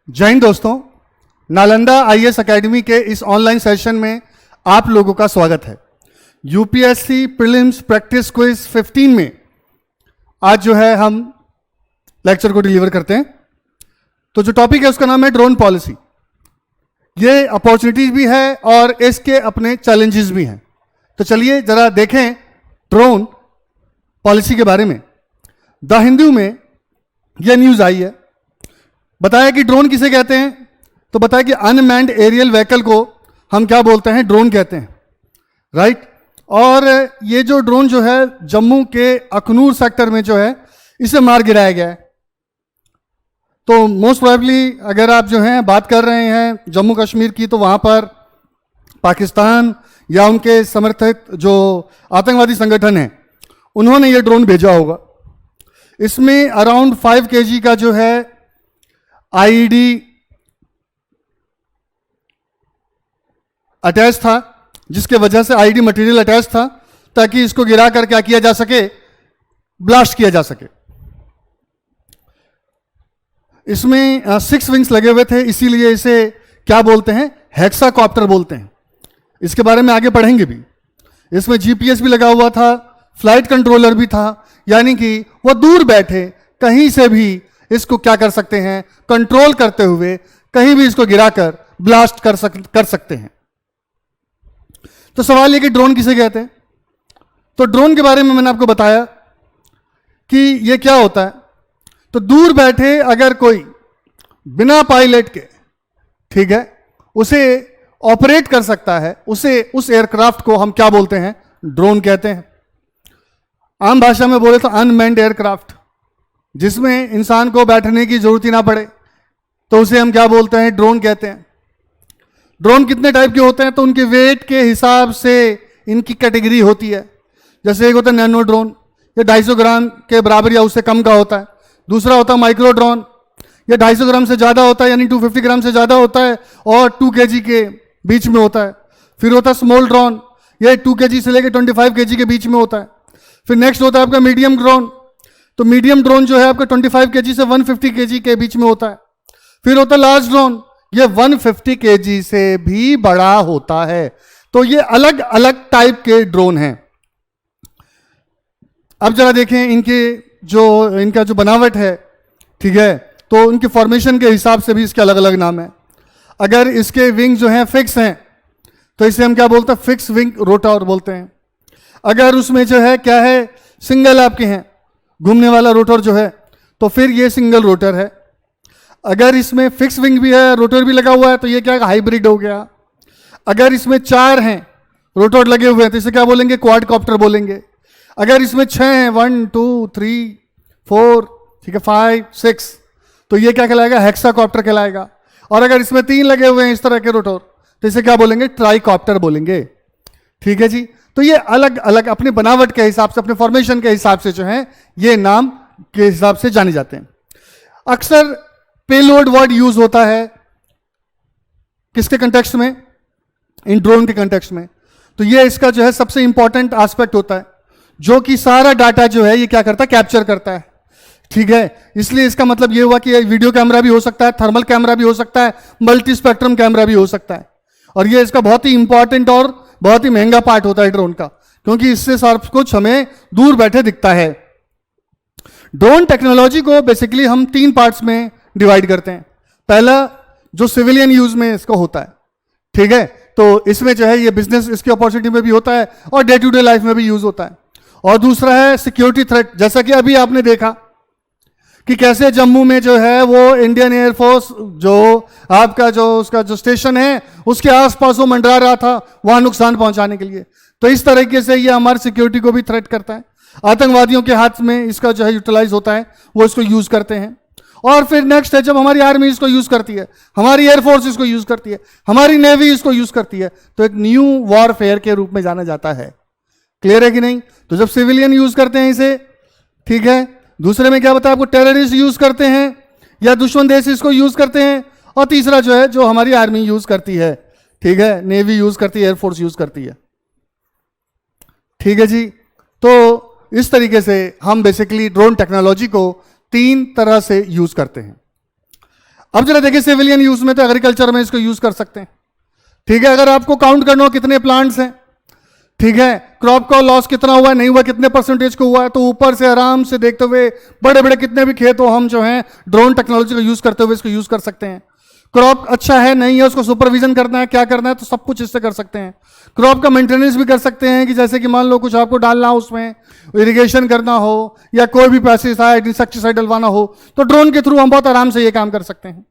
जय हिंद दोस्तों, Nalanda IAS academy के इस ऑनलाइन सेशन में आप लोगों का स्वागत है। यूपीएससी प्रीलिम्स प्रैक्टिस क्विज 15 में आज जो है हम लेक्चर को डिलीवर करते हैं। तो जो टॉपिक है उसका नाम है ड्रोन पॉलिसी। ये अपॉर्चुनिटीज भी है और इसके अपने चैलेंजेस भी हैं। तो चलिए जरा देखें ड्रोन पॉलिसी के बारे में। द हिंदू में यह न्यूज आई है, बताया कि ड्रोन किसे कहते हैं, तो बताया कि अनमैन्ड एरियल व्हीकल को हम क्या बोलते हैं, ड्रोन कहते हैं, राइट। और ये जो ड्रोन जो है जम्मू के अखनूर सेक्टर में जो है इसे मार गिराया गया है। तो मोस्ट प्रोबेबली अगर आप जो हैं बात कर रहे हैं जम्मू कश्मीर की, तो वहाँ पर पाकिस्तान या उनके समर्थित जो आतंकवादी संगठन हैं उन्होंने ये ड्रोन भेजा होगा। इसमें अराउंड 5 kg का जो है आईईडी अटैच था, जिसके वजह से आईईडी मटेरियल अटैच था ताकि इसको गिरा कर क्या किया जा सके, ब्लास्ट किया जा सके। इसमें 6 विंग्स लगे हुए थे, इसीलिए इसे क्या बोलते हैं, हेक्साकॉप्टर बोलते हैं। इसके बारे में आगे पढ़ेंगे भी। इसमें जीपीएस भी लगा हुआ था, फ्लाइट कंट्रोलर भी था, यानी कि वह दूर बैठे कहीं से भी इसको क्या कर सकते हैं, कंट्रोल करते हुए कहीं भी इसको गिराकर ब्लास्ट कर सकते हैं। तो सवाल ये कि ड्रोन किसे कहते हैं। तो ड्रोन के बारे में मैंने आपको बताया कि ये क्या होता है। तो दूर बैठे अगर कोई बिना पायलट के, ठीक है, उसे ऑपरेट कर सकता है, उसे उस एयरक्राफ्ट को हम क्या बोलते हैं, ड्रोन कहते हैं। आम भाषा में बोले तो अनमैन्ड एयरक्राफ्ट, जिसमें इंसान को बैठने की जरूरत ही ना पड़े, तो उसे हम क्या बोलते हैं, ड्रोन कहते हैं। ड्रोन कितने टाइप के होते हैं, तो उनके वेट के हिसाब से इनकी कैटेगरी होती है। जैसे एक होता है नैनो ड्रोन, ये 250 ग्राम के बराबर या उससे कम का होता है। दूसरा होता है माइक्रो ड्रोन, ये 250 ग्राम से ज़्यादा होता है, यानी 250 ग्राम से ज़्यादा होता है और 2 kg के बीच में होता है। फिर होता है स्मॉल ड्रोन, ये 2 kg से लेकर 25 kg के बीच में होता है। फिर नेक्स्ट होता है आपका मीडियम ड्रोन, तो मीडियम ड्रोन जो है आपका 25 kg से 150 kg के बीच में होता है। फिर होता है लार्ज ड्रोन, ये 150 kg से भी बड़ा होता है। तो ये अलग अलग टाइप के ड्रोन हैं। अब जरा देखें इनका जो बनावट है, ठीक है, तो उनके फॉर्मेशन के हिसाब से भी इसके अलग अलग नाम है। अगर इसके विंग जो हैं फिक्स हैं तो इसे हम क्या बोलते हैं, फिक्स विंग रोटर बोलते हैं। अगर उसमें जो है क्या है, सिंगल आपके हैं, घूमने वाला रोटर जो है, तो फिर ये सिंगल रोटर है। अगर इसमें फिक्स विंग भी है, रोटर भी लगा हुआ है, तो ये क्या हाइब्रिड हो गया। अगर इसमें 4 हैं रोटर लगे हुए हैं तो इसे क्या बोलेंगे, क्वाडकॉप्टर बोलेंगे। अगर इसमें 6 हैं, 1 2 3 4, ठीक है, 5 6, तो ये क्या कहलाएगा, हेक्साकॉप्टर कहलाएगा। और अगर इसमें 3 लगे हुए हैं इस तरह के रोटर, तो इसे क्या बोलेंगे, ट्राइकॉप्टर बोलेंगे। ठीक है जी। तो ये अलग अलग अपने बनावट के हिसाब से, अपने फॉर्मेशन के हिसाब से जो है ये नाम के हिसाब से जाने जाते हैं। अक्सर पेलोड वर्ड यूज होता है किसके कंटेक्स्ट में, इन ड्रोन के कंटेक्स्ट में। तो ये इसका जो है सबसे इंपॉर्टेंट एस्पेक्ट होता है, जो कि सारा डाटा जो है ये क्या करता है, कैप्चर करता है। ठीक है, इसलिए इसका मतलब ये हुआ कि वीडियो कैमरा भी हो सकता है, थर्मल कैमरा भी हो सकता है, मल्टी स्पेक्ट्रम कैमरा भी हो सकता है। और ये इसका बहुत ही इंपॉर्टेंट और बहुत ही महंगा पार्ट होता है ड्रोन का, क्योंकि इससे सब कुछ हमें दूर बैठे दिखता है। ड्रोन टेक्नोलॉजी को बेसिकली हम 3 पार्ट्स में डिवाइड करते हैं। पहला जो सिविलियन यूज में इसका होता है, ठीक है, तो इसमें जो है ये बिजनेस इसकी अपॉर्चुनिटी में भी होता है और डे टू डे लाइफ में भी यूज होता है। और दूसरा है सिक्योरिटी थ्रेट, जैसा कि अभी आपने देखा कि कैसे जम्मू में जो है वो इंडियन एयरफोर्स जो आपका जो उसका जो स्टेशन है उसके आसपास वो मंडरा रहा था वहां नुकसान पहुंचाने के लिए। तो इस तरीके से ये हमारी सिक्योरिटी को भी थ्रेट करता है। आतंकवादियों के हाथ में इसका जो है यूटिलाइज होता है, वो इसको यूज करते हैं। और फिर नेक्स्ट है जब हमारी आर्मी इसको यूज करती है, हमारी एयरफोर्स इसको यूज करती है, हमारी नेवी इसको यूज करती है, तो एक न्यू वॉरफेयर के रूप में जाना जाता है। क्लियर है कि नहीं। तो जब सिविलियन यूज करते हैं इसे, ठीक है, दूसरे में क्या बताया आपको, टेररिस्ट यूज करते हैं या दुश्मन देश इसको यूज करते हैं। और तीसरा जो है जो हमारी आर्मी यूज करती है, ठीक है, नेवी यूज करती है, एयरफोर्स यूज करती है। ठीक है जी। तो इस तरीके से हम बेसिकली ड्रोन टेक्नोलॉजी को 3 तरह से यूज करते हैं। अब जरा देखिए सिविलियन यूज में, तो एग्रीकल्चर में इसको यूज कर सकते हैं। ठीक है, अगर आपको काउंट करना हो कितने प्लांट्स हैं, ठीक है, क्रॉप का लॉस कितना हुआ है, नहीं हुआ, कितने परसेंटेज को हुआ है, तो ऊपर से आराम से देखते हुए बड़े बड़े कितने भी खेत हो, हम जो है ड्रोन टेक्नोलॉजी का यूज करते हुए इसको यूज कर सकते हैं। क्रॉप अच्छा है नहीं है, उसको सुपरविजन करना है, क्या करना है, तो सब कुछ इससे कर सकते हैं। क्रॉप का मेंटेनेंस भी कर सकते हैं, कि जैसे कि मान लो कुछ आपको डालना हो, उसमें इरिगेशन करना हो या कोई भी पेस्टिसाइड इंसेक्टिसाइड डलवाना हो, तो ड्रोन के थ्रू हम बहुत आराम से ये काम कर सकते हैं।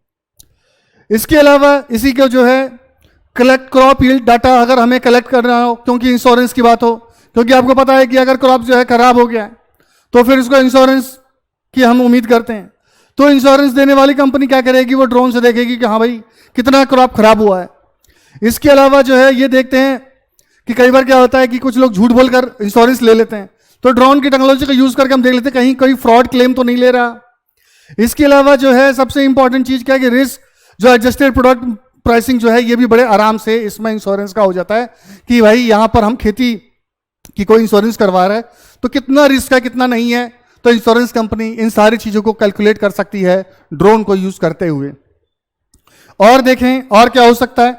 इसके अलावा इसी को जो है कलेक्ट क्रॉप यील्ड डाटा अगर हमें कलेक्ट करना हो, क्योंकि इंश्योरेंस की बात हो, क्योंकि आपको पता है कि अगर क्रॉप जो है खराब हो गया है तो फिर उसको इंश्योरेंस की हम उम्मीद करते हैं। तो इंश्योरेंस देने वाली कंपनी क्या करेगी, वो ड्रोन से देखेगी कि हाँ भाई कितना क्रॉप खराब हुआ है। इसके अलावा जो है ये देखते हैं कि कई बार क्या होता है कि कुछ लोग झूठ बोलकर इंश्योरेंस ले लेते हैं, तो ड्रोन की टेक्नोलॉजी का यूज करके हम देख लेते हैं कहीं कोई फ्रॉड क्लेम तो नहीं ले रहा। इसके अलावा जो है सबसे इंपॉर्टेंट चीज क्या है कि रिस्क जो एडजस्टेड प्रोडक्ट प्राइसिंग जो है ये भी बड़े आराम से इसमें इंश्योरेंस का हो जाता है कि भाई यहां पर हम खेती की कोई इंश्योरेंस करवा रहा है तो कितना रिस्क है कितना नहीं है, तो इंश्योरेंस कंपनी इन सारी चीजों को कैलकुलेट कर सकती है ड्रोन को यूज करते हुए। और देखें और क्या हो सकता है,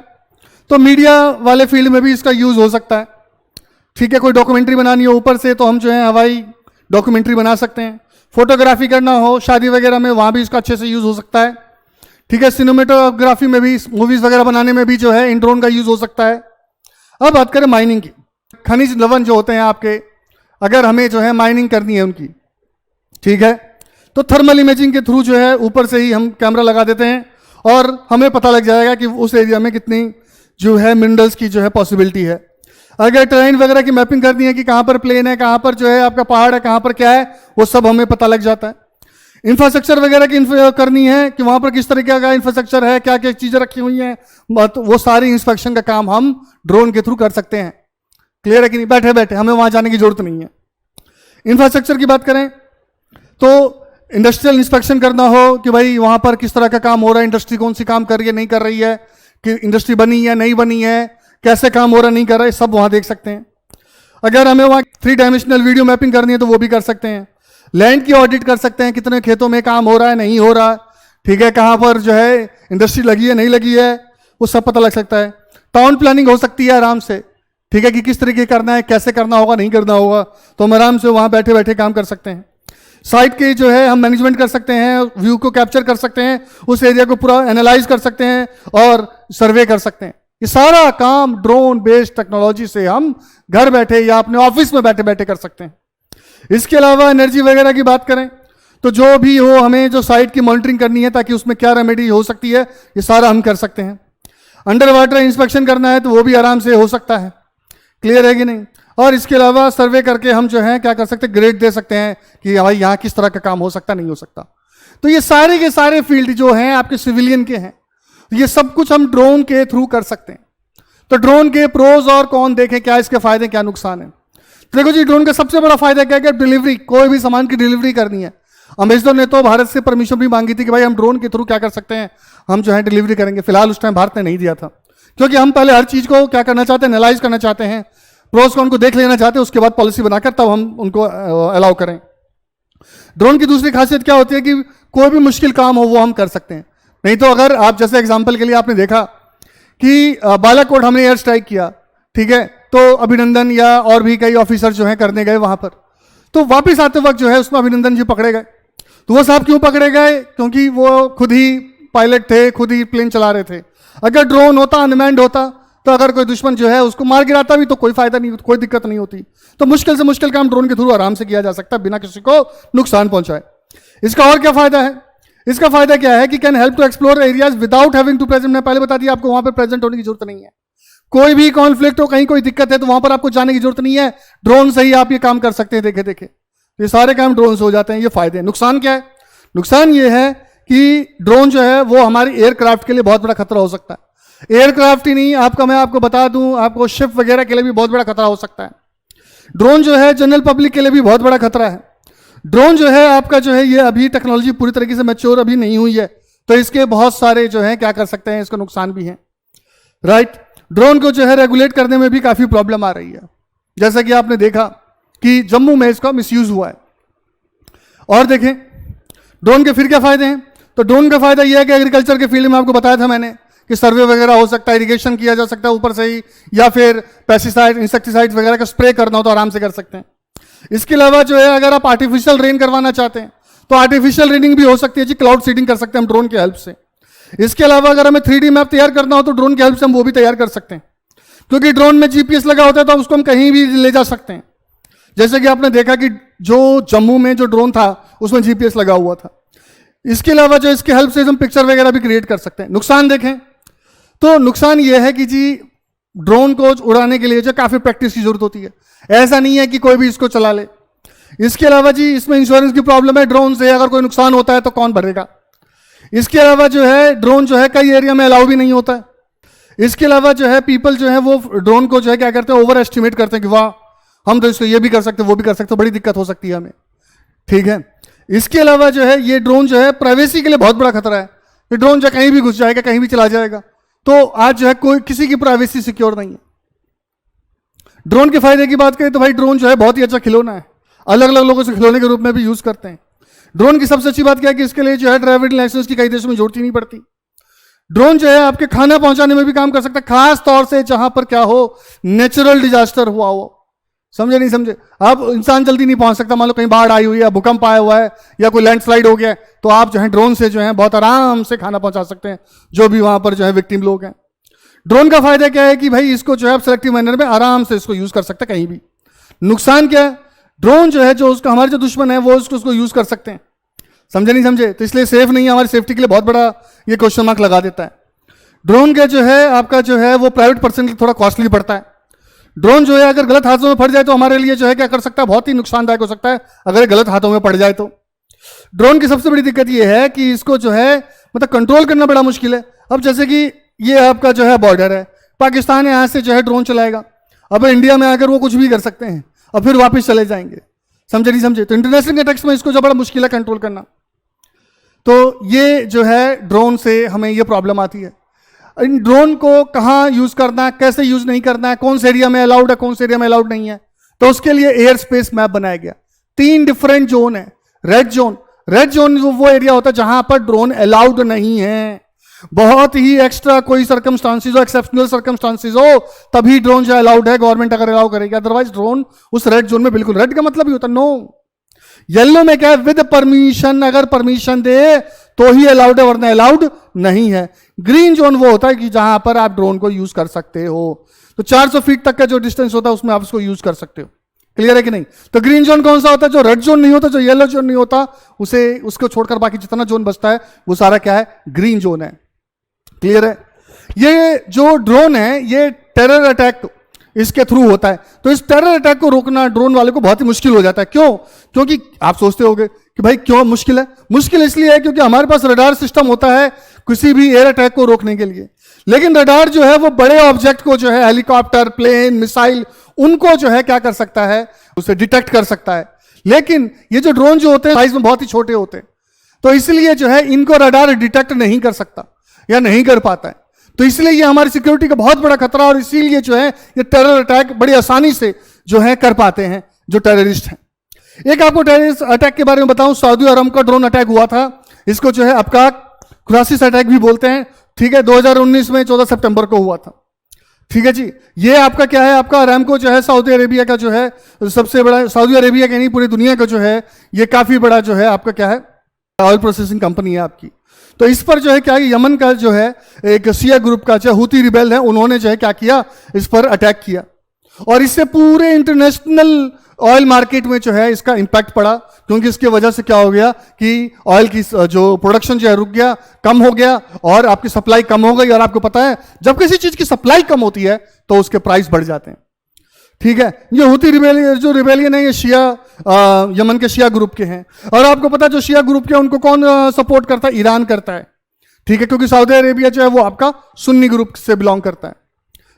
तो मीडिया वाले फील्ड में भी इसका यूज हो सकता है। ठीक है, कोई डॉक्यूमेंट्री बनानी हो ऊपर से तो हम जो है हवाई डॉक्यूमेंट्री बना सकते हैं। फोटोग्राफी करना हो शादी वगैरह में, वहां भी इसका अच्छे से यूज हो सकता है। ठीक है, सिनेमेटोग्राफी में भी, मूवीज वगैरह बनाने में भी जो है इन ड्रोन का यूज हो सकता है। अब बात करें माइनिंग की, खनिज लवण जो होते हैं आपके, अगर हमें जो है माइनिंग करनी है उनकी, ठीक है, तो थर्मल इमेजिंग के थ्रू जो है ऊपर से ही हम कैमरा लगा देते हैं और हमें पता लग जाएगा कि उस एरिया में कितनी जो है मिनरल्स की जो है पॉसिबिलिटी है। अगर टेरेन वगैरह की मैपिंग करनी है कि कहाँ पर प्लेन है, कहाँ पर जो है आपका पहाड़ है, कहाँ पर क्या है, वो सब हमें पता लग जाता है। इंफ्रास्ट्रक्चर वगैरह की करनी है कि वहाँ पर किस तरीके का इंफ्रास्ट्रक्चर है, क्या क्या चीज़ें रखी हुई हैं, वो सारी इंस्पेक्शन का काम हम ड्रोन के थ्रू कर सकते हैं। क्लियर है कि नहीं, बैठे बैठे हमें वहाँ जाने की जरूरत नहीं है। इंफ्रास्ट्रक्चर की बात करें तो इंडस्ट्रियल इंस्पेक्शन करना हो कि भाई वहाँ पर किस तरह का काम हो रहा है, इंडस्ट्री कौन सी काम कर रही है नहीं कर रही है, कि इंडस्ट्री बनी है नहीं बनी है, कैसे काम हो रहा है नहीं कर रहा है, सब वहाँ देख सकते हैं। अगर हमें वहाँ 3 डायमेंशनल वीडियो मैपिंग करनी है तो वो भी कर सकते हैं। लैंड की ऑडिट कर सकते हैं, कितने खेतों में काम हो रहा है नहीं हो रहा, ठीक है, कहाँ पर जो है इंडस्ट्री लगी है नहीं लगी है, वो सब पता लग सकता है। टाउन प्लानिंग हो सकती है आराम से, ठीक है, कि किस तरीके करना है, कैसे करना होगा नहीं करना होगा, तो हम आराम से वहाँ बैठे बैठे काम कर सकते हैं। साइट के जो है हम मैनेजमेंट कर सकते हैं, व्यू को कैप्चर कर सकते हैं, उस एरिया को पूरा एनालाइज कर सकते हैं और सर्वे कर सकते हैं। ये सारा काम ड्रोन बेस्ड टेक्नोलॉजी से हम घर बैठे या अपने ऑफिस में बैठे बैठे कर सकते हैं। इसके अलावा एनर्जी वगैरह की बात करें तो जो भी हो, हमें जो साइट की मॉनिटरिंग करनी है ताकि उसमें क्या रेमेडी हो सकती है, ये सारा हम कर सकते हैं। अंडर वाटर इंस्पेक्शन करना है तो वो भी आराम से हो सकता है। क्लियर है कि नहीं। और इसके अलावा सर्वे करके हम जो है क्या कर सकते हैं, ग्रेड दे सकते हैं कि भाई यहाँ किस तरह का काम हो सकता नहीं हो सकता। तो ये सारे के सारे फील्ड जो हैं आपके सिविलियन के हैं, तो ये सब कुछ हम ड्रोन के थ्रू कर सकते हैं। तो ड्रोन के प्रोज और कौन देखें, क्या इसके फायदे क्या नुकसान है। तो देखो जी, ड्रोन का सबसे बड़ा फायदा क्या है, डिलीवरी, कोई भी सामान की डिलीवरी करनी है। अमेजन ने तो भारत से परमिशन भी मांगी थी कि भाई हम ड्रोन के थ्रू क्या कर सकते हैं, हम जो है डिलीवरी करेंगे। फिलहाल उस टाइम भारत ने नहीं दिया था, क्योंकि हम पहले हर चीज को क्या करना चाहते हैं, एनालाइज करना चाहते हैं, प्रोस कॉन को देख लेना चाहते हैं, उसके बाद पॉलिसी बनाकर तब हम उनको अलाउ करें। ड्रोन की दूसरी खासियत क्या होती है कि कोई भी मुश्किल काम हो वो हम कर सकते हैं। नहीं तो अगर आप जैसे एग्जांपल के लिए आपने देखा कि बालाकोट हमने एयर स्ट्राइक किया, ठीक है, तो अभिनंदन या और भी कई ऑफिसर जो हैं करने गए वहां पर, तो वापस आते वक्त जो है उसमें अभिनंदन जी पकड़े गए। तो वो साहब क्यों पकड़े गए, क्योंकि वो खुद ही पायलट थे, खुद ही प्लेन चला रहे थे। अगर ड्रोन होता, अनमैन्ड होता, तो अगर कोई दुश्मन जो है उसको मार गिराता भी तो कोई फायदा नहीं, कोई दिक्कत नहीं होती। तो मुश्किल से मुश्किल काम ड्रोन के थ्रू आराम से किया जा सकता है बिना किसी को नुकसान पहुंचाए। इसका और क्या फायदा है, इसका फायदा क्या है कि can help to explore areas without having to present. मैं पहले बता दिया आपको, वहां पर प्रेजेंट होने की जरूरत नहीं है। कोई भी कॉन्फ्लिक्ट हो, कहीं कोई दिक्कत है तो वहां पर आपको जाने की जरूरत नहीं है, ड्रोन से ही आप ये काम कर सकते हैं। देखे देखे ये सारे काम ड्रोन से हो जाते हैं। ये फायदे हैं। नुकसान क्या है, नुकसान ये है कि ड्रोन जो है वो हमारी एयरक्राफ्ट के लिए बहुत बड़ा खतरा हो सकता है। एयरक्राफ्ट ही नहीं, मैं आपको बता दूं, आपको शिप वगैरह के लिए भी बहुत बड़ा खतरा हो सकता है। ड्रोन जो है जनरल पब्लिक के लिए भी बहुत बड़ा खतरा है। ड्रोन जो है आपका जो है ये अभी टेक्नोलॉजी पूरी तरीके से मैच्योर अभी नहीं हुई है, तो इसके बहुत सारे जो है क्या कर सकते हैं, इसको नुकसान भी हैं। राइट, ड्रोन को जो है रेगुलेट करने में भी काफी प्रॉब्लम आ रही है। जैसा कि आपने देखा कि जम्मू में इसका मिसयूज हुआ है। और देखें ड्रोन के फिर क्या फायदे हैं, तो ड्रोन का फायदा यह है कि एग्रीकल्चर के फील्ड में आपको बताया था मैंने कि सर्वे वगैरह हो सकता है, इरिगेशन किया जा सकता है ऊपर से ही, या फिर पेस्टिसाइड इंसेक्टिसाइड वगैरह का स्प्रे करना हो तो आराम से कर सकते हैं। इसके अलावा जो है अगर आप आर्टिफिशियल रेन करवाना चाहते हैं तो आर्टिफिशियल रेनिंग भी हो सकती है जी, क्लाउड सीडिंग कर सकते हैं हम ड्रोन की हेल्प से। इसके अलावा अगर हमें 3D मैप तैयार करना हो तो ड्रोन की हेल्प से हम वो भी तैयार कर सकते हैं, क्योंकि ड्रोन में जीपीएस लगा होता है तो उसको हम कहीं भी ले जा सकते हैं। जैसे कि आपने देखा कि जो जम्मू में जो ड्रोन था उसमें जीपीएस लगा हुआ था। इसके अलावा जो इसके हेल्प से हम पिक्चर वगैरह भी क्रिएट कर सकते हैं। नुकसान देखें तो नुकसान यह है कि जी ड्रोन को उड़ाने के लिए जो काफी प्रैक्टिस की जरूरत होती है, ऐसा नहीं है कि कोई भी इसको चला ले। इसके अलावा जी इसमें इंश्योरेंस की प्रॉब्लम है, ड्रोन से अगर कोई नुकसान होता है तो कौन भरेगा। इसके अलावा जो है ड्रोन जो है कई एरिया में अलाउ भी नहीं होता है। इसके अलावा जो है पीपल जो है वो ड्रोन को जो है क्या करते हैं, ओवर एस्टिमेट करते हैं कि वाह हम तो इसको ये भी कर सकते हैं वो भी कर सकते हैं, बड़ी दिक्कत हो सकती है हमें, ठीक है। इसके अलावा जो है ये ड्रोन जो है प्राइवेसी के लिए बहुत बड़ा खतरा है कि ड्रोन जो कहीं भी घुस जाएगा, कहीं भी चला जाएगा, तो आज जो है कोई किसी की प्राइवेसी सिक्योर नहीं है। ड्रोन के फायदे की बात करें तो भाई ड्रोन जो है बहुत ही अच्छा खिलौना है, अलग अलग लोगों से खिलौने के रूप में भी यूज करते हैं। ड्रोन की सबसे अच्छी बात क्या है कि इसके लिए जो है ड्राइविंग लाइसेंस की कई देशों में जरूरत ही नहीं पड़ती। ड्रोन जो है आपके खाना पहुंचाने में भी काम कर सकता है, खास तौर से जहां पर क्या हो, नेचुरल डिजास्टर हुआ हो। समझे नहीं समझे, अब इंसान जल्दी नहीं पहुंच सकता, मान लो कहीं बाढ़ आई हुई है, भूकंप आया हुआ है या कोई लैंडस्लाइड हो गया है, तो आप जो है ड्रोन से जो है बहुत आराम से खाना पहुंचा सकते हैं जो भी वहां पर जो है विक्टिम लोग हैं। ड्रोन का फायदा क्या है कि भाई इसको जो है आप सिलेक्टिव मैनर में आराम से इसको यूज कर सकते हैं कहीं भी। नुकसान क्या है, ड्रोन जो है जो उसका हमारे जो दुश्मन है वो उसको यूज कर सकते हैं। समझे नहीं समझे, तो इसलिए सेफ नहीं है, हमारी सेफ्टी के लिए बहुत बड़ा ये क्वेश्चन मार्क लगा देता है। ड्रोन का जो है आपका जो है वो प्राइवेट पर्सन के लिए थोड़ा कॉस्टली पड़ता है। ड्रोन जो है अगर गलत हाथों में पड़ जाए तो हमारे लिए जो है क्या कर सकता है, बहुत ही नुकसानदायक हो सकता है अगर गलत हाथों में पड़ जाए तो। ड्रोन की सबसे बड़ी दिक्कत ये है कि इसको जो है मतलब कंट्रोल करना बड़ा मुश्किल है। अब जैसे कि ये आपका जो है बॉर्डर है, पाकिस्तान यहां से जो है ड्रोन चलाएगा, अब इंडिया में आकर वो कुछ भी कर सकते हैं और फिर वापस चले जाएंगे। समझे नहीं समझे, तो इंटरनेशनल अटैक्स में इसको जो बड़ा मुश्किल है कंट्रोल करना। तो ये जो है ड्रोन से हमें ये प्रॉब्लम आती है। इन ड्रोन को कहाँ यूज करना है, कैसे यूज नहीं करना है, कौन से एरिया में अलाउड है, कौन से एरिया में अलाउड नहीं है, तो उसके लिए एयर स्पेस मैप बनाया गया। 3 डिफरेंट जोन है। रेड जोन वो एरिया होता है जहां पर ड्रोन अलाउड नहीं है, बहुत ही एक्स्ट्रा कोई सर्कमस्टांसिस हो, एक्सेप्शनल सर्कमस्टांसिस हो तभी ड्रोन जो अलाउड है, गवर्नमेंट अगर अलाउ करेगी, अदरवाइज ड्रोन उस रेड जोन में बिल्कुल, रेड का मतलब ही होता है नो। येलो में क्या है, विद परमिशन, अगर परमिशन दे तो ही अलाउड है वरना अलाउड नहीं है। ग्रीन जोन वो होता है कि जहां पर आप ड्रोन को यूज कर सकते हो, तो 400 फीट तक का जो डिस्टेंस होता है उसमें आप उसको यूज कर सकते हो। क्लियर है कि नहीं। तो ग्रीन जोन कौन सा होता है, जो रेड जोन नहीं होता, जो येलो जोन नहीं होता, उसे उसको छोड़कर बाकी जितना जोन बचता है वो सारा क्या है, ग्रीन जोन है। क्लियर है। ये जो ड्रोन है ये टेरर अटैक इसके थ्रू होता है, तो इस टेरर अटैक को रोकना ड्रोन वाले को बहुत ही मुश्किल हो जाता है। क्यों? क्योंकि आप सोचते होंगे कि भाई क्यों मुश्किल है, मुश्किल इसलिए है क्योंकि हमारे पास रडार सिस्टम होता है किसी भी एयर अटैक को रोकने के लिए, लेकिन रडार जो है वो बड़े ऑब्जेक्ट को जो है हेलीकॉप्टर, प्लेन, मिसाइल, उनको जो है क्या कर सकता है, उसे डिटेक्ट कर सकता है। लेकिन ये जो ड्रोन जो होते हैं साइज में बहुत ही छोटे होते हैं, तो इसलिए जो है इनको रडार डिटेक्ट नहीं कर सकता या नहीं कर पाता है। तो इसलिए ये हमारी सिक्योरिटी का बहुत बड़ा खतरा, और इसीलिए जो है ये टेरर अटैक बड़ी आसानी से जो है कर पाते हैं जो टेररिस्ट हैं। एक आपको टेररिस्ट अटैक के बारे में बताऊं, सऊदी अरब का ड्रोन अटैक हुआ था, इसको जो है आपका क्रासिस अटैक भी बोलते हैं। ठीक है, 2019 में 14 सितंबर को हुआ था। ठीक है जी, ये आपका क्या है, आपका अरामको जो है सऊदी अरेबिया का जो है सबसे बड़ा, सऊदी अरेबिया का नहीं पूरी दुनिया का जो है ये काफी बड़ा जो है आपका क्या है ऑयल प्रोसेसिंग कंपनी है आपकी। तो इस पर जो है क्या, यमन का जो है एक शिया ग्रुप का जो हूती रिबेल है, उन्होंने जो है क्या किया, इस पर अटैक किया, और इससे पूरे इंटरनेशनल ऑयल मार्केट में जो है इसका इंपैक्ट पड़ा, क्योंकि इसके वजह से क्या हो गया कि ऑयल की जो प्रोडक्शन जो है रुक गया, कम हो गया, और आपकी सप्लाई कम हो गई। और आपको पता है जब किसी चीज की सप्लाई कम होती है तो उसके प्राइस बढ़ जाते हैं। ठीक है, ये हूती रिबेलियन जो रिबेलियन है ये शिया यमन के शिया ग्रुप के हैं, और आपको पता है जो शिया ग्रुप के उनको कौन सपोर्ट करता है, ईरान करता है। ठीक है, क्योंकि सऊदी अरेबिया जो है वो आपका सुन्नी ग्रुप से बिलोंग करता है,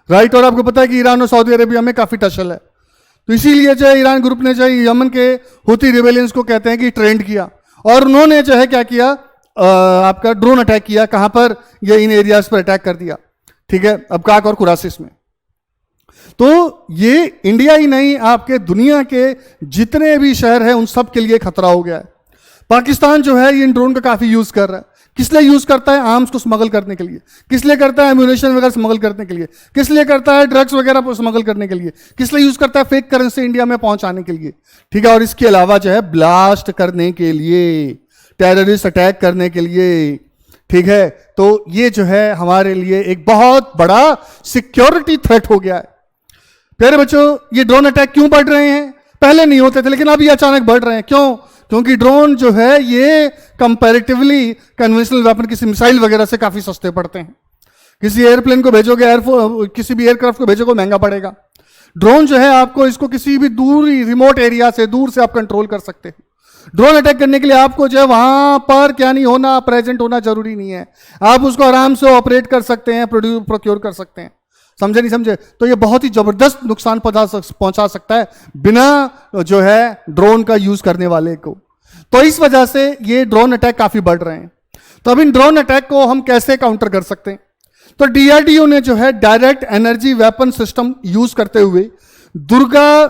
राइट। और आपको पता है कि ईरान और सऊदी अरेबिया में काफी टसल है, तो इसीलिए जो है ईरान ग्रुप ने जो है यमन के हूती रिबेलियंस को कहते हैं कि ट्रेंड किया, और उन्होंने जो है क्या किया, आपका ड्रोन अटैक किया। कहां पर, ये इन एरियाज पर अटैक कर दिया। ठीक है, अबकाक और कुरासिस में। तो ये इंडिया ही नहीं, आपके दुनिया के जितने भी शहर हैं उन सब के लिए खतरा हो गया है। पाकिस्तान जो है ये इन ड्रोन का काफी यूज कर रहा है। किस लिए यूज करता है? आर्म्स को स्मगल करने के लिए। किस लिए करता है? एम्यूनेशन वगैरह स्मगल करने के लिए। किस लिए करता है? ड्रग्स वगैरह स्मगल करने के लिए। किस लिए यूज करता है? फेक करेंसी इंडिया में पहुंचाने के लिए, ठीक है। और इसके अलावा जो है ब्लास्ट करने के लिए, टेररिस्ट अटैक करने के लिए, ठीक है। तो ये जो है हमारे लिए एक बहुत बड़ा सिक्योरिटी थ्रेट हो गया है। प्यारे बच्चों, ये ड्रोन अटैक क्यों बढ़ रहे हैं? पहले नहीं होते थे, लेकिन अब ये अचानक बढ़ रहे हैं। क्यों? क्योंकि ड्रोन जो है ये कंपैरेटिवली कन्वेंशनल वेपन, किसी मिसाइल वगैरह से काफी सस्ते पड़ते हैं। किसी एयरप्लेन को भेजोगे, किसी भी एयरक्राफ्ट को भेजोगे, महंगा पड़ेगा। ड्रोन जो है आपको इसको किसी भी दूर रिमोट एरिया से, दूर से आप कंट्रोल कर सकते हैं। ड्रोन अटैक करने के लिए आपको जो है वहां पर क्या नहीं होना, प्रेजेंट होना जरूरी नहीं है। आप उसको आराम से ऑपरेट कर सकते हैं, प्रोक्योर कर सकते हैं। समझे नहीं समझे? तो ये बहुत ही जबरदस्त नुकसान पहुंचा सकता है बिना जो है ड्रोन का यूज करने वाले को। तो इस वजह से ये ड्रोन अटैक काफी बढ़ रहे हैं। तो अब इन ड्रोन अटैक को हम कैसे काउंटर कर सकते हैं? तो डीआरडीओ ने जो है direct energy weapon system use करते हुए दुर्गा,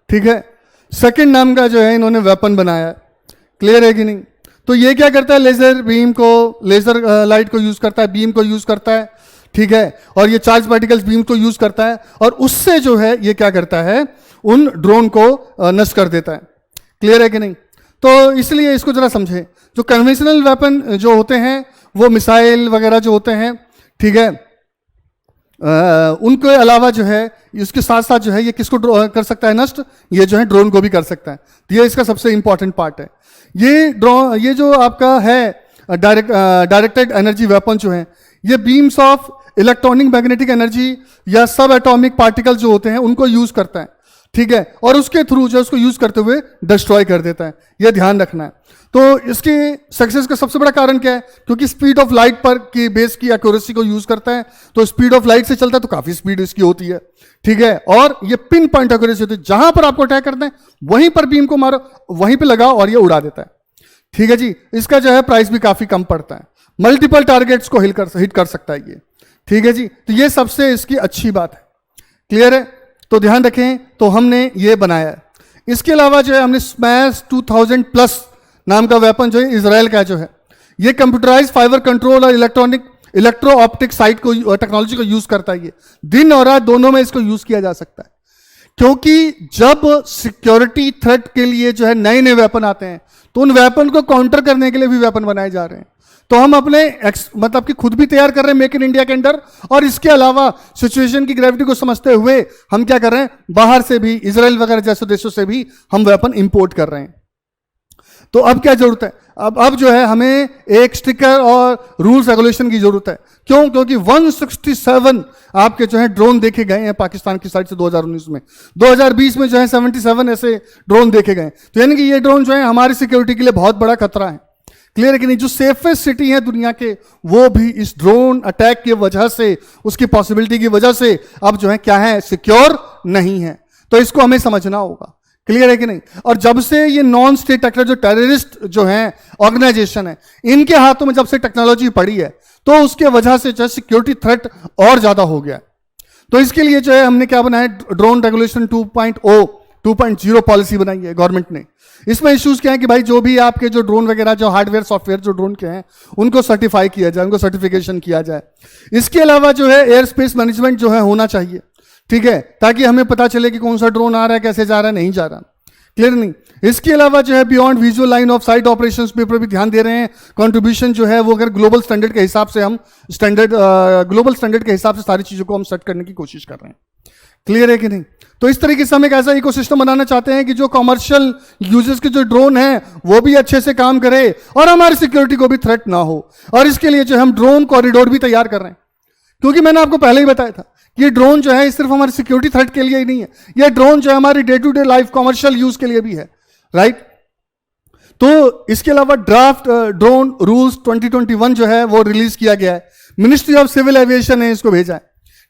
ठीक है, सेकंड नाम का जो है इन्होंने वेपन बनाया। क्लियर है कि नहीं? तो ये क्या करता है? लेजर बीम को, लेजर लाइट को यूज करता है, बीम को यूज करता है, ठीक है। और ये चार्ज पार्टिकल्स बीम को यूज करता है और उससे जो है ये क्या करता है? उन ड्रोन को नष्ट कर देता है। क्लियर है कि नहीं? तो इसलिए इसको जरा समझे। जो कन्वेंशनल वेपन जो होते हैं, वो मिसाइल वगैरह जो होते हैं, ठीक है, उनके अलावा जो है इसके साथ साथ जो है ये किसको कर सकता है नष्ट? ये जो है ड्रोन को भी कर सकता है। तो ये इसका सबसे इंपॉर्टेंट पार्ट है। ये जो आपका है डायरेक्टेड एनर्जी वेपन जो है, ये beams of electronic magnetic energy या सब एटॉमिक पार्टिकल जो होते हैं उनको यूज करता है, ठीक है। और उसके थ्रू जो उसको यूज करते हुए डिस्ट्रॉय कर देता है। यह ध्यान रखना है। तो इसके सक्सेस का सबसे बड़ा कारण क्या है? क्योंकि स्पीड ऑफ लाइट पर की बेस की एक्यूरेसी को यूज करता है। तो स्पीड ऑफ लाइट से चलता है तो काफी स्पीड इसकी होती है, ठीक है। और ये पिन पॉइंट एक्यूरेसी होती है। जहां पर आपको अटैक करते हैं वहीं पर बीम को मारो, वहीं पर लगाओ और ये उड़ा देता है, ठीक है जी। इसका जो है प्राइस भी काफी कम पड़ता है। मल्टीपल टारगेट्स को हिट कर सकता है ये, ठीक है जी। तो ये सबसे इसकी अच्छी बात है। क्लियर है? तो ध्यान रखें। तो हमने ये बनाया है। इसके अलावा जो है हमने स्मैश 2000 प्लस नाम का वेपन जो है इजराइल का जो है, ये कंप्यूटराइज फाइबर कंट्रोल और इलेक्ट्रो ऑप्टिक साइट को, टेक्नोलॉजी को यूज करता है। ये दिन और रात दोनों में इसको यूज किया जा सकता है। क्योंकि जब सिक्योरिटी थ्रेट के लिए जो है नए नए वेपन आते हैं तो उन वेपन को काउंटर करने के लिए भी वेपन बनाए जा रहे हैं। तो हम अपने मतलब कि खुद भी तैयार कर रहे हैं मेक इन इंडिया के अंदर, और इसके अलावा सिचुएशन की ग्रेविटी को समझते हुए हम क्या कर रहे हैं, बाहर से भी, इजराइल वगैरह जैसे देशों से भी हम वेपन इंपोर्ट कर रहे हैं। तो अब क्या जरूरत है? अब जो है हमें एक स्टिकर और रूल्स रेगुलेशन की जरूरत है। क्यों? क्योंकि 167 आपके जो है ड्रोन देखे गए हैं पाकिस्तान की साइड से 2019 में। 2020 में जो है 77 ऐसे ड्रोन देखे गए। तो यानी कि ये ड्रोन जो है हमारी सिक्योरिटी के लिए बहुत बड़ा खतरा है। क्लियर है कि नहीं? जो सेफेस्ट सिटी है दुनिया के, वो भी इस ड्रोन अटैक की वजह से, उसकी पॉसिबिलिटी की वजह से अब जो है क्या है, सिक्योर नहीं है। तो इसको हमें समझना होगा। क्लियर है कि नहीं? और जब से ये नॉन स्टेट एक्टर, जो टेररिस्ट जो हैं ऑर्गेनाइजेशन है, इनके हाथों में जब से टेक्नोलॉजी पड़ी है, तो उसके वजह से जो है सिक्योरिटी थ्रेट और ज्यादा हो गया। तो इसके लिए जो है हमने क्या बनाया, ड्रोन रेगुलेशन 2.0 पॉलिसी बनाई है गवर्नमेंट ने। इसमें इश्यूज क्या है कि भाई जो भी आपके जो ड्रोन वगैरह, जो हार्डवेयर सॉफ्टवेयर जो ड्रोन के हैं, उनको सर्टिफाई किया जाए, उनको सर्टिफिकेशन किया जाए। इसके अलावा जो है एयर स्पेस मैनेजमेंट जो है होना चाहिए, ठीक है, ताकि हमें पता चले कि कौन सा ड्रोन आ रहा है, कैसे जा रहा है, नहीं जा रहा। क्लियर नहीं? इसके अलावा जो है beyond visual line of site operations पे ऊपर भी ध्यान दे रहे हैं। कंट्रीब्यूशन जो है वो अगर ग्लोबल स्टैंडर्ड के हिसाब से हम ग्लोबल स्टैंडर्ड के हिसाब से सारी चीजों को हम सेट करने की कोशिश कर रहे हैं। क्लियर है कि नहीं? तो इस तरीके से हम एक ऐसा इकोसिस्टम बनाना चाहते हैं कि जो कमर्शियल यूजर्स के जो ड्रोन है वो भी अच्छे से काम करे और हमारी सिक्योरिटी को भी थ्रेट ना हो। और इसके लिए जो हम ड्रोन कॉरिडोर भी तैयार कर रहे हैं, क्योंकि मैंने आपको पहले ही बताया था ये ड्रोन जो है सिर्फ हमारी सिक्योरिटी थ्रेट के लिए ही नहीं है, ये ड्रोन जो है हमारी day to day life commercial use के लिए भी है, राइट। तो इसके अलावा ड्राफ्ट ड्रोन रूल्स 2021 जो है वो रिलीज किया गया है। मिनिस्ट्री ऑफ सिविल एविएशन ने इसको भेजा है,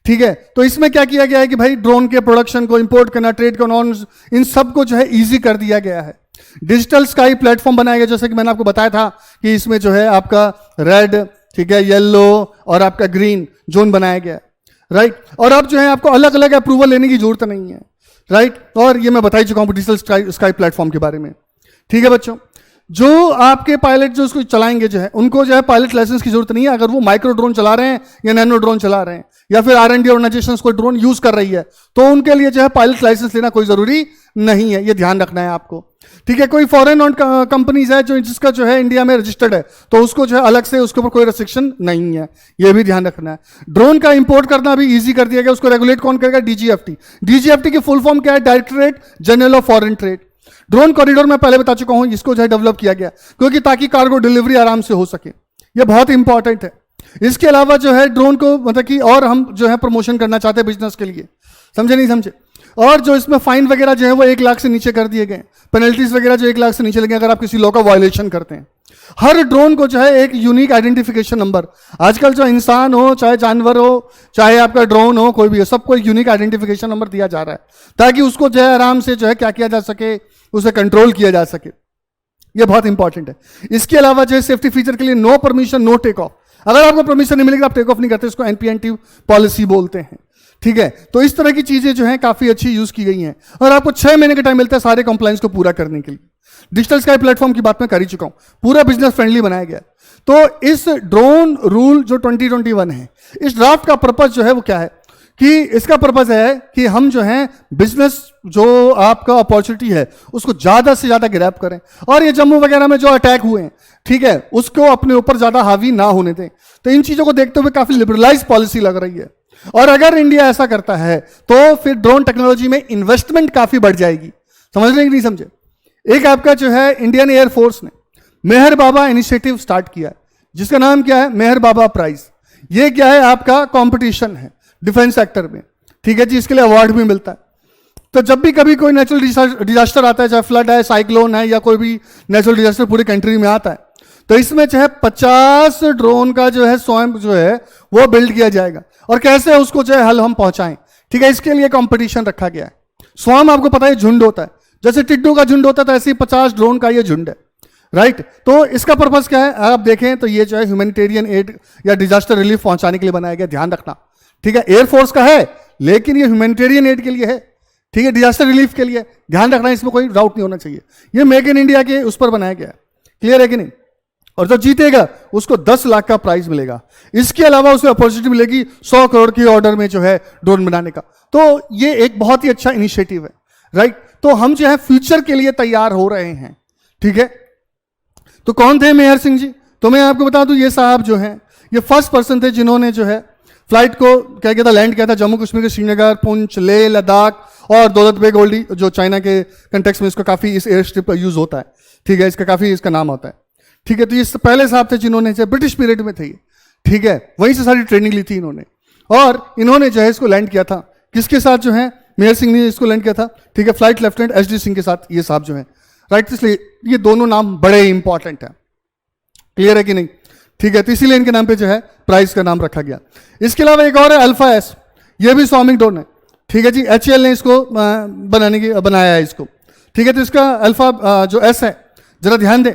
ठीक है। तो इसमें क्या किया गया है कि भाई ड्रोन के प्रोडक्शन को, इंपोर्ट करना, ट्रेड को, नॉन, इन सब को जो है इजी कर दिया गया है। डिजिटल स्काई प्लेटफॉर्म बनाया गया, जैसे कि मैंने आपको बताया था कि इसमें जो है आपका रेड, ठीक है, येलो और आपका ग्रीन जोन बनाया गया, राइट। और अब जो है आपको अलग अलग अप्रूवल लेने की जरूरत नहीं है। राइट। और ये मैं बता ही चुका हूं डिजिटल स्काई प्लेटफॉर्म के बारे में। ठीक है बच्चों, जो आपके पायलट जो उसको चलाएंगे जो है, उनको जो है पायलट लाइसेंस की जरूरत नहीं है। अगर वो माइक्रो ड्रोन चला रहे हैं या नैनो ड्रोन चला रहे हैं या फिर R&D ऑर्गेनाइजेशन कोई ड्रोन यूज कर रही है, तो उनके लिए जो है पायलट लाइसेंस लेना कोई जरूरी नहीं है। ये ध्यान रखना है आपको। ठीक है, कोई फॉरेन ऑन कंपनीज है जो जिसका जो है इंडिया में रजिस्टर्ड है, तो उसको जो है अलग से उसके ऊपर कोई रेस्ट्रिक्शन नहीं है। ये भी ध्यान रखना है। ड्रोन का इंपोर्ट करना भी इजी कर दिया गया। उसको रेगुलेट कौन करेगा? DGFT। DGFT की फुल फॉर्म क्या है? Directorate general of foreign trade. Drone corridor मैं पहले बता चुका हूं, इसको जो है डेवलप किया गया क्योंकि ताकि कार्गो डिलीवरी आराम से हो सके। ये बहुत इंपॉर्टेंट है। इसके अलावा जो है ड्रोन को मतलब कि और हम जो है प्रमोशन करना चाहते हैं बिजनेस के लिए। समझे नहीं समझे? और जो इसमें फाइन वगैरह जो है वो 1 लाख से नीचे कर दिए गए, पेनल्टीज वगैरह जो 1 लाख से नीचे लगे अगर आप किसी लॉ का वायलेशन करते हैं। हर ड्रोन को जो है एक यूनिक आइडेंटिफिकेशन नंबर, आजकल जो इंसान हो चाहे जानवर हो चाहे आपका ड्रोन हो कोई भी हो, सबको एक यूनिक आइडेंटिफिकेशन नंबर दिया जा रहा है ताकि उसको जो है आराम से जो है क्या किया जा सके, उसे कंट्रोल किया जा सके। ये बहुत इंपॉर्टेंट है। इसके अलावा जो है सेफ्टी फीचर के लिए no permission no take off. अगर आपको परमिशन नहीं मिलेगी आप टेक ऑफ नहीं करते, इसको NPNT पॉलिसी बोलते हैं। ठीक है, तो इस तरह की चीजें जो हैं काफी अच्छी यूज की गई हैं और आपको 6 महीने का टाइम मिलता है सारे कंप्लायंस को पूरा करने के लिए। डिजिटल स्काई प्लेटफॉर्म की बात मैं कर ही चुका हूं, पूरा बिजनेस फ्रेंडली बनाया गया। तो इस ड्रोन रूल जो 2021 है, इस ड्राफ्ट का पर्पज जो है वो क्या है कि इसका पर्पज है कि हम जो है बिजनेस जो आपका अपॉर्चुनिटी है उसको ज्यादा से ज्यादा ग्रैब करें और ये जम्मू वगैरह में जो अटैक हुए हैं, ठीक है, उसको अपने ऊपर ज्यादा हावी ना होने दें। तो इन चीजों को देखते हुए काफी लिबरलाइज पॉलिसी लग रही है और अगर इंडिया ऐसा करता है तो फिर ड्रोन टेक्नोलॉजी में इन्वेस्टमेंट काफी बढ़ जाएगी। समझ रहे कि नहीं समझे? एक आपका जो है इंडियन एयरफोर्स ने मेहर बाबा इनिशिएटिव स्टार्ट किया है जिसका नाम क्या है? मेहर बाबा प्राइज। ये क्या है? आपका कंपटीशन है डिफेंस सेक्टर में। ठीक है जी, इसके लिए अवार्ड भी मिलता है। तो जब भी कभी कोई नेचुरल डिजास्टर आता है, चाहे फ्लड है, साइक्लोन है या कोई भी नेचुरल डिजास्टर पूरी कंट्री में आता है, तो इसमें जो है 50 ड्रोन का जो है स्वयं जो है वो बिल्ड किया जाएगा और कैसे उसको जो है हल हम पहुंचाएं। ठीक है, इसके लिए कंपटीशन रखा गया है। स्वयं आपको पता है झुंड होता है, जैसे टिड्डू का झुंड होता है तो ऐसे ही 50 ड्रोन का ये झुंड है। राइट, तो इसका पर्पस क्या है आप देखें तो ये जो है ह्यूमैनिटेरियन एड या डिजास्टर रिलीफ पहुंचाने के लिए बनाया गया। ध्यान रखना, ठीक है, एयरफोर्स का है लेकिन ये ह्यूमैनिटेरियन एड के लिए है। ठीक है, डिजास्टर रिलीफ के लिए। ध्यान रखना, इसमें कोई डाउट नहीं होना चाहिए। ये मेक इन इंडिया के उस पर बनाया गया है। क्लियर है कि नहीं? और जो जीतेगा उसको 10 लाख का प्राइज मिलेगा। इसके अलावा उसे अपॉर्चुनिटी मिलेगी 100 करोड़ के ऑर्डर में जो है ड्रोन बनाने का। तो ये एक बहुत ही अच्छा इनिशिएटिव है। राइट, तो हम जो है फ्यूचर के लिए तैयार हो रहे हैं। ठीक है, तो कौन थे मेहर सिंह जी? तो मैं आपको बता दूं ये साहब जो हैं ये फर्स्ट पर्सन थे जिन्होंने जो है फ्लाइट को क्या किया था, लैंड किया था जम्मू कश्मीर के श्रीनगर, पुंछ, लेह, लद्दाख और दौलत बेग ओल्डी जो चाइना के कंटेक्स्ट में इसको काफी इस एयर स्ट्रिप यूज होता है। ठीक है, इसका काफी इसका नाम होता है। ठीक है, तो ये पहले साहब थे जिन्होंने ब्रिटिश पीरियड में थे ये। ठीक है, वहीं से सारी ट्रेनिंग ली थी इन्होंने और इन्होंने जो है इसको लैंड किया था किसके साथ जो है? मेहर सिंह ने इसको लैंड किया था। ठीक है, फ्लाइट लेफ्टिनेंट HD सिंह के साथ ये साहब जो है। राइट, इसलिए ये दोनों नाम बड़े इंपॉर्टेंट है। क्लियर है कि नहीं? ठीक है, तो इसीलिए इनके नाम पे जो है प्राइस का नाम रखा गया। इसके अलावा एक और है अल्फा एस, ये भी स्वामिक ड्रोन है। ठीक है जी, HAL ने इसको बनाया है इसको। ठीक है, तो इसका अल्फा जो एस है जरा ध्यान दें।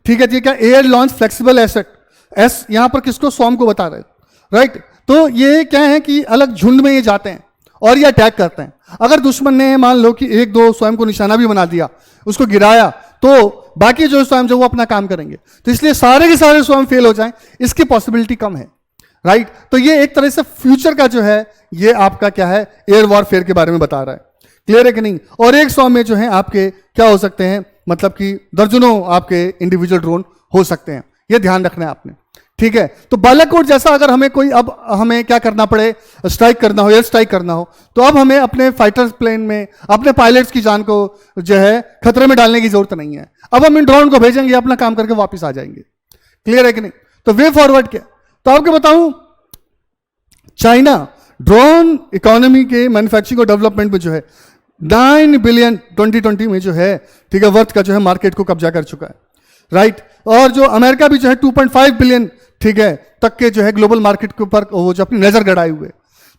ठीक है जी, क्या air launch flexible asset S यहां पर किसको? स्वयं को बता रहे। राइट, तो ये क्या है कि अलग झुंड में ये जाते हैं और ये अटैक करते हैं। अगर दुश्मन ने मान लो कि 1-2 स्वयं को निशाना भी बना दिया, उसको गिराया, तो बाकी जो स्वयं जो वो अपना काम करेंगे। तो इसलिए सारे के सारे स्वयं फेल हो जाएं, इसकी पॉसिबिलिटी कम है। राइट, तो ये एक तरह से फ्यूचर का जो है ये आपका क्या है? एयर वॉरफेयर के बारे में बता रहा है। क्लियर है कि नहीं? और एक स्वयं में जो है आपके क्या हो सकते हैं, मतलब कि दर्जनों आपके इंडिविजुअल ड्रोन हो सकते हैं। ये ध्यान रखना है आपने। ठीक है, तो बालाकोट जैसा अगर हमें कोई अब हमें क्या करना पड़े, स्ट्राइक करना हो, एयर स्ट्राइक करना हो, तो अब हमें अपने फाइटर प्लेन में अपने पायलट्स की जान को जो है खतरे में डालने की जरूरत नहीं है। अब हम इन ड्रोन को भेजेंगे, अपना काम करके वापस आ जाएंगे। क्लियर है कि नहीं? तो वे फॉरवर्ड क्या? तो आपको बताऊं, चाइना ड्रोन इकोनॉमी के मैन्युफैक्चरिंग और डेवलपमेंट में जो है 9 बिलियन 2020 में जो है, ठीक है, वर्थ का जो है मार्केट को कब्जा कर चुका है। राइट, और जो अमेरिका भी जो है 2.5 बिलियन ठीक है तक के जो है ग्लोबल मार्केट के ऊपर वो जो अपनी नजर गड़ाए हुए।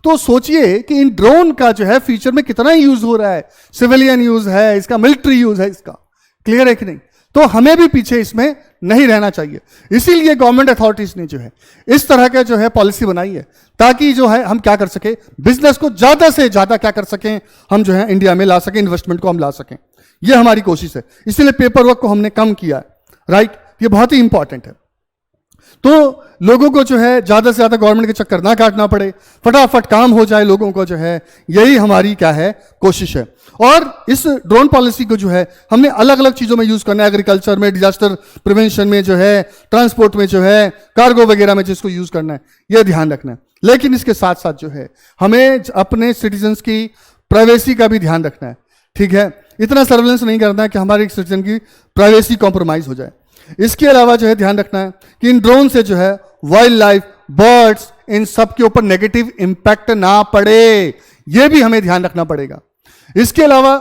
तो सोचिए कि इन ड्रोन का जो है फ्यूचर में कितना यूज हो रहा है। सिविलियन यूज है इसका, मिलिट्री यूज है इसका। क्लियर है कि नहीं? तो हमें भी पीछे इसमें नहीं रहना चाहिए। इसीलिए गवर्नमेंट अथॉरिटीज ने जो है इस तरह का जो है पॉलिसी बनाई है, ताकि जो है हम क्या कर सके, बिजनेस को ज्यादा से ज्यादा क्या कर सकें, हम जो है इंडिया में ला सकें, इन्वेस्टमेंट को हम ला सकें। यह हमारी कोशिश है। इसीलिए पेपर वर्क को हमने कम किया है, राइट। ये बहुत ही इंपॉर्टेंट है। तो लोगों को जो है ज्यादा से ज्यादा गवर्नमेंट के चक्कर ना काटना पड़े, फटाफट काम हो जाए लोगों को जो है, यही हमारी क्या है कोशिश है। और इस ड्रोन पॉलिसी को जो है हमने अलग अलग चीजों में यूज करना है, एग्रीकल्चर में, डिजास्टर प्रिवेंशन में जो है, ट्रांसपोर्ट में जो है, कार्गो वगैरह में जिसको यूज करना है, यह ध्यान रखना है। लेकिन इसके साथ साथ जो है हमें अपने सिटीजन्स की प्राइवेसी का भी ध्यान रखना है, ठीक है। इतना सर्वेलेंस नहीं करना है कि हमारे सिटीजन की प्राइवेसी कॉम्प्रोमाइज हो जाए। इसके अलावा जो है ध्यान रखना है कि इन ड्रोन से जो है वाइल्ड लाइफ, बर्ड्स, इन सब के ऊपर नेगेटिव इंपैक्ट ना पड़े, यह भी हमें ध्यान रखना पड़ेगा। इसके अलावा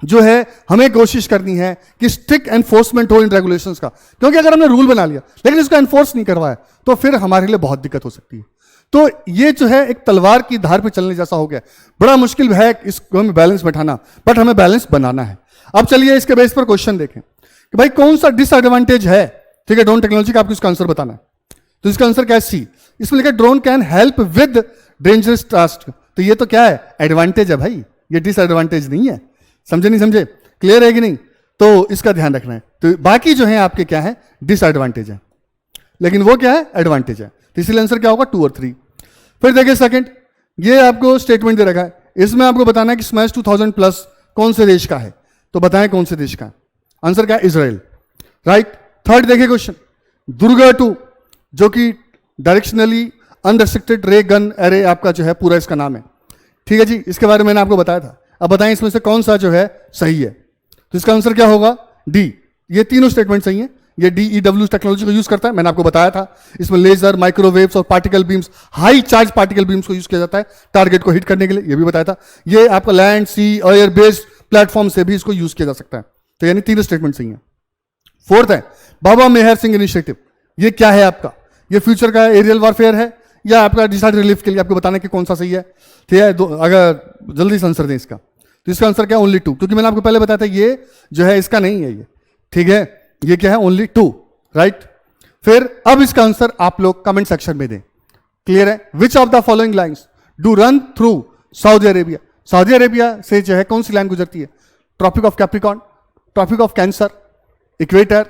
जो है हमें कोशिश करनी है कि स्ट्रिक्ट एनफोर्समेंट हो इन रेगुलेशंस का, क्योंकि अगर हमने रूल बना लिया लेकिन इसको एनफोर्स नहीं करवाया तो फिर हमारे लिए बहुत दिक्कत हो सकती है। तो ये जो है एक तलवार की धार पे चलने जैसा हो गया, बड़ा मुश्किल है इसको हमें बैलेंस बैठाना, बट हमें बैलेंस बनाना है। अब चलिए इसके बेस पर क्वेश्चन देखें कि भाई कौन सा डिसएडवांटेज है, ठीक है, ड्रोन टेक्नोलॉजी का, आपको इसका आंसर बताना है। तो इसका आंसर क्या है? सी। इसमें लिखा drone can help with dangerous task. तो ये तो क्या है? एडवांटेज है भाई, ये डिसएडवांटेज नहीं है। समझे नहीं समझे? क्लियर है कि नहीं? तो इसका ध्यान रखना है। तो बाकी जो है आपके क्या है? डिसएडवांटेज है, लेकिन वो क्या है? एडवांटेज है। तो इसलिए आंसर क्या होगा? 2 और 3। फिर देखिए सेकंड, ये आपको स्टेटमेंट दे रखा है, इसमें आपको बताना है कि स्मैश 2000 प्लस कौन से देश का है। तो बताएं कौन से देश का है। आंसर क्या है? Israel, right. थर्ड देखिए क्वेश्चन, दुर्गा 2 जो कि डायरेक्शनली अनरेस्ट्रिक्टेड रे गन एरे आपका जो है पूरा इसका नाम है, ठीक है जी। इसके बारे में मैंने आपको बताया था। अब बताएं इसमें से कौन सा जो है सही है। तो इसका आंसर क्या होगा? डी। ये तीनों स्टेटमेंट सही है। ये DEW टेक्नोलॉजी को यूज करता है, मैंने आपको बताया था। इसमें लेजर, माइक्रोवेव्स और particle beams, high charge particle beams को यूज किया जाता है टारगेट को हिट करने के लिए, ये भी बताया था। ये आपका लैंड, सी, एयर बेस्ड प्लेटफॉर्म से भी इसको यूज किया जा सकता है। तो यानी तीनों स्टेटमेंट सही है। फोर्थ है बाबा मेहर सिंह इनिशिएटिव। ये क्या है आपका? ये फ्यूचर का एरियल वॉरफेयर है या आपका डिजास्टर रिलीफ के लिए? आपको बताना कि कौन सा सही है, ठीक है। अगर जल्दी से आंसर दें इसका, तो इसका आंसर क्या? ओनली 2, क्योंकि मैंने आपको पहले बताया था ये जो है इसका नहीं है ये, ठीक है। ये क्या है? Only 2, right. फिर अब इसका आंसर आप लोग कमेंट सेक्शन में दें। क्लियर है? Which of the following lines do run through Saudi Arabia? Saudi Arabia से जो है कौन सी लाइन गुजरती है? Tropic of Capricorn, tropic of Cancer, equator,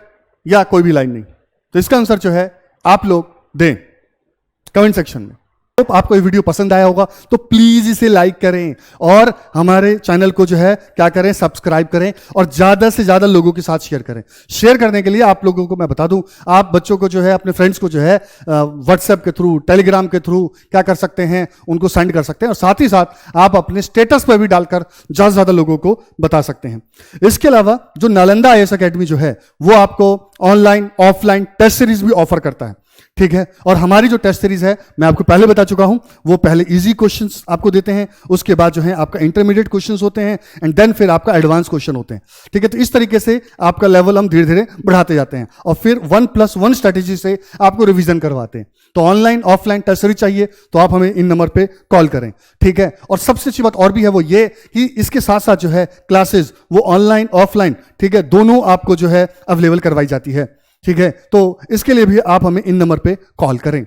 या कोई भी लाइन नहीं। तो इसका आंसर जो है आप लोग दें कमेंट सेक्शन में। आपको ये वीडियो पसंद आया होगा तो प्लीज इसे लाइक करें और हमारे चैनल को जो है क्या करें? सब्सक्राइब करें और ज्यादा से ज्यादा लोगों के साथ शेयर करें। शेयर करने के लिए आप लोगों को मैं बता दूं, आप बच्चों को जो है अपने फ्रेंड्स को जो है व्हाट्सएप के थ्रू, टेलीग्राम के थ्रू क्या कर सकते हैं? उनको सेंड कर सकते हैं, और साथ ही साथ आप अपने स्टेटस पर भी डालकर ज्यादा से ज्यादा लोगों को बता सकते हैं। इसके अलावा जो नालंदा IAS अकेडमी जो है वो आपको ऑनलाइन ऑफलाइन टेस्ट सीरीज भी ऑफर करता है, ठीक है। और हमारी जो टेस्ट सीरीज है मैं आपको पहले बता चुका हूं, वो पहले इजी क्वेश्चंस आपको देते हैं, उसके बाद जो है आपका इंटरमीडिएट क्वेश्चंस होते हैं, एंड देन फिर आपका एडवांस क्वेश्चन होते हैं, ठीक है। तो इस तरीके से आपका लेवल हम धीरे धीरे बढ़ाते जाते हैं और फिर 1+1 स्ट्रेटेजी से आपको रिवीजन करवाते हैं। तो ऑनलाइन ऑफलाइन टेस्ट सीरीज चाहिए तो आप हमें इन नंबर पे कॉल करें, ठीक है। और सबसे अच्छी बात और भी है वो ये कि इसके साथ साथ जो है क्लासेस वो ऑनलाइन ऑफलाइन, ठीक है, दोनों आपको जो है अवेलेबल करवाई जाती है, ठीक है। तो इसके लिए भी आप हमें इन नंबर पे कॉल करें।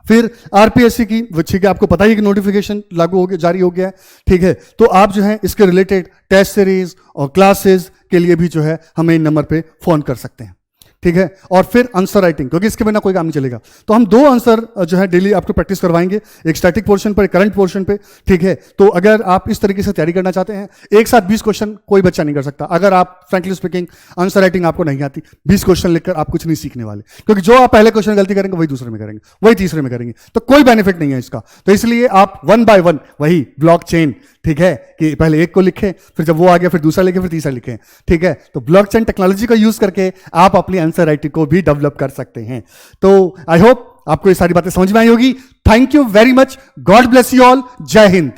फिर RPSC की, ठीक है, आपको पता ही है कि नोटिफिकेशन लागू हो गया, जारी हो गया है, ठीक है। तो आप जो है इसके रिलेटेड टेस्ट सीरीज और क्लासेस के लिए भी जो है हमें इन नंबर पे फोन कर सकते हैं, ठीक है। और फिर आंसर राइटिंग, क्योंकि इसके बिना कोई काम नहीं चलेगा, तो हम 2 आंसर जो है डेली आपको प्रैक्टिस करवाएंगे, एक स्टैटिक पोर्शन पर, एक करंट पोर्शन पे, ठीक है। तो अगर आप इस तरीके से तैयारी करना चाहते हैं, एक साथ 20 क्वेश्चन कोई बच्चा नहीं कर सकता। अगर आप फ्रैंकली स्पीकिंग आंसर राइटिंग आपको नहीं आती, 20 क्वेश्चन लिखकर आप कुछ नहीं सीखने वाले, क्योंकि जो आप पहले क्वेश्चन गलती करेंगे वही दूसरे में करेंगे, वही तीसरे में करेंगे, तो कोई बेनिफिट नहीं है इसका। तो इसलिए आप 1 by 1 वही ब्लॉक चेन, ठीक है, कि पहले एक को लिखें, फिर जब वो आ गया फिर दूसरा लिखें, फिर तीसरा लिखें, ठीक है। तो ब्लॉकचेन टेक्नोलॉजी को यूज करके आप अपनी आंसर राइटिंग को भी डेवलप कर सकते हैं। तो आई होप आपको ये सारी बातें समझ में आई होगी। Thank you very much, God bless you all, जय हिंद।